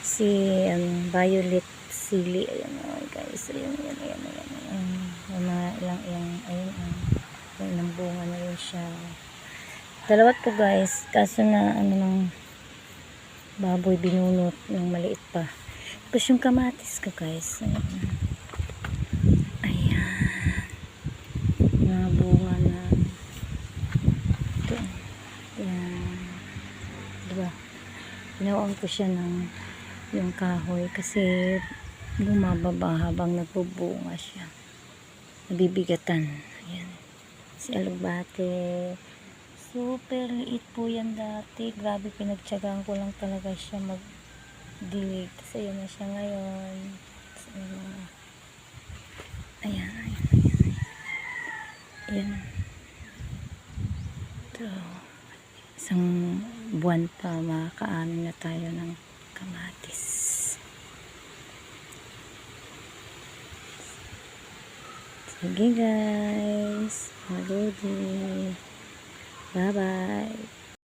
Si violet sili. Ayan guys. Ayan. Yung mga ilang bunga na rin siya. Dalawa to guys. Kaso na ng baboy binunot ng maliit pa. Tapos yung kamatis ko guys. Ayan. Mga bunga na. Ito. Ayan. Diba? Pinawaan ko siya ng yung kahoy kasi bumababa habang nagbubunga siya. Nabibigatan. Ayan. Si alugbate. Super liit po yan dati. Grabe, pinagtyagaan ko lang talaga siya magdilig. Kasi yun na siya ngayon. Ayan. Ayan. Ito. Isang buwan pa makakaano na tayo ng kamatis. Sige guys. Maludi. Bye bye.